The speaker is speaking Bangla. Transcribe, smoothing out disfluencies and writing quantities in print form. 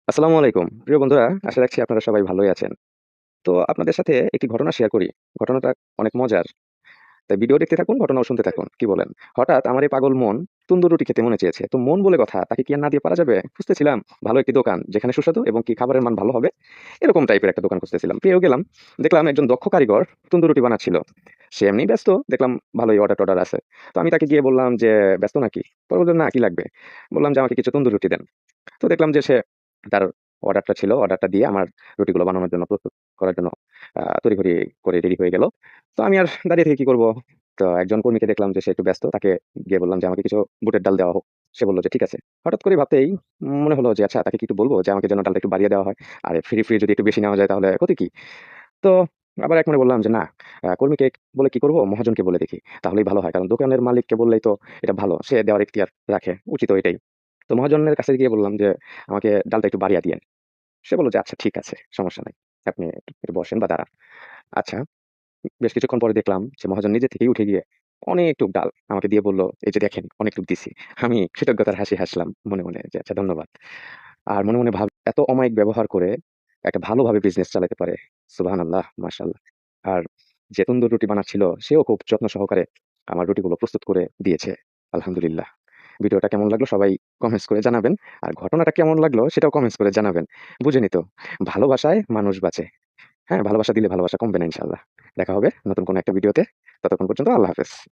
আসসালামু আলাইকুম। প্রিয় বন্ধুরা, আশা রাখছি আপনারা সবাই ভালোই আছেন। তো আপনাদের সাথে একটি ঘটনা শেয়ার করি। ঘটনাটা অনেক মজার। তাই ভিডিও দেখতে থাকুন, ঘটনাও শুনতে থাকুন। কি বলেন? হঠাৎ আমার এই পাগল মন তন্দুর রুটি খেতে মনে চেয়েছে। তো মন বলে কথা, তাকে কি আর না দিয়ে পারা যাবে? খুঁজতেছিলাম ভালো একটি দোকান, যেখানে সুস্বাদু এবং কি খাবারের মান ভালো হবে, এরকম টাইপের একটা দোকান খুঁজতেছিলাম। পেয়েও গেলাম। দেখলাম একজন দক্ষ কারিগর তন্দুর রুটি বানাচ্ছিল। সে এমনিই ব্যস্ত, দেখলাম ভালোই অর্ডার-টর্ডার আছে। তো আমি তাকে গিয়ে বললাম যে, "ব্যস্ত নাকি?" পরে বলল, "না, কি লাগবে?" বললাম যে, "আমাকে কিছু তন্দুর রুটি দেন।" তো দেখলাম যে সে তার অর্ডারটা ছিল, অর্ডারটা দিয়ে আমার রুটিগুলো বানানোর জন্য প্রস্তুত করার জন্য তড়িঘড়ি করে রেডি হয়ে গেল। তো আমি আর দাঁড়িয়ে থেকে কি করব? তো একজন কর্মীকে দেখলাম যে সে একটু ব্যস্ত। তাকে গিয়ে বললাম যে, "আমাকে কিছু বুটের ডাল দেওয়া হোক।" সে বলল যে, "ঠিক আছে।" হঠাৎ করে ভাবতেই মনে হলো যে আচ্ছা তাকে কি একটু বলব যে আমাকে যেন ডালটা একটু বাড়িয়ে দেওয়া হয়। আরে ফ্রি যদি একটু বেশি নেওয়া যায় তাহলে ক্ষতি কি? তো আবার এক মনে বললাম যে না, কর্মীকে বলে কি করব? মহাজনকে বলে দেখি। তাহলেই ভালো হয়। কারণ দোকানের মালিককে বললেই তো এটা ভালো। সে দেওয়ার এখতিয়ার রাখে। উচিতও এটাই। তো মহাজনের কাছে গিয়ে বললাম যে, "আমাকে ডালটা একটু বাড়িয়ে দিয়েন।" সে বলল যে, "আচ্ছা ঠিক আছে, সমস্যা নাই। আপনি একটু বসেন বা দাঁড়ান।" আচ্ছা, বেশ কিছুক্ষণ পরে দেখলাম যে মহাজন নিজে থেকেই উঠে গিয়ে অনেকটুক ডাল আমাকে দিয়ে বলল, "এই যে দেখেন অনেকটুক দিছি।" আমি কৃতজ্ঞতার হাসি হাসলাম মনে যে, "আচ্ছা ধন্যবাদ।" আর মনে ভাব এত অমায়িক ব্যবহার করে একটা ভালোভাবে বিজনেস চালাতে পারে। সুবহানাল্লাহ, মাশাআল্লাহ। আর যে তন্দুর রুটি বানাচ্ছিল সেও খুব যত্ন সহকারে আমার রুটিগুলো প্রস্তুত করে দিয়েছে। আলহামদুলিল্লাহ। ভিডিওটা কেমন লাগলো সবাই কমেন্টস করে জানাবেন। আর ঘটনাটা কেমন লাগলো সেটাও কমেন্টস করে জানাবেন। বুঝেনই তো, ভালোবাসায় মানুষ বাঁচে। হ্যাঁ, ভালোবাসা দিলে ভালোবাসা কমবে না ইনশাআল্লাহ। দেখা হবে নতুন কোনো একটা ভিডিওতে। ততক্ষণ পর্যন্ত আল্লাহ হাফেজ।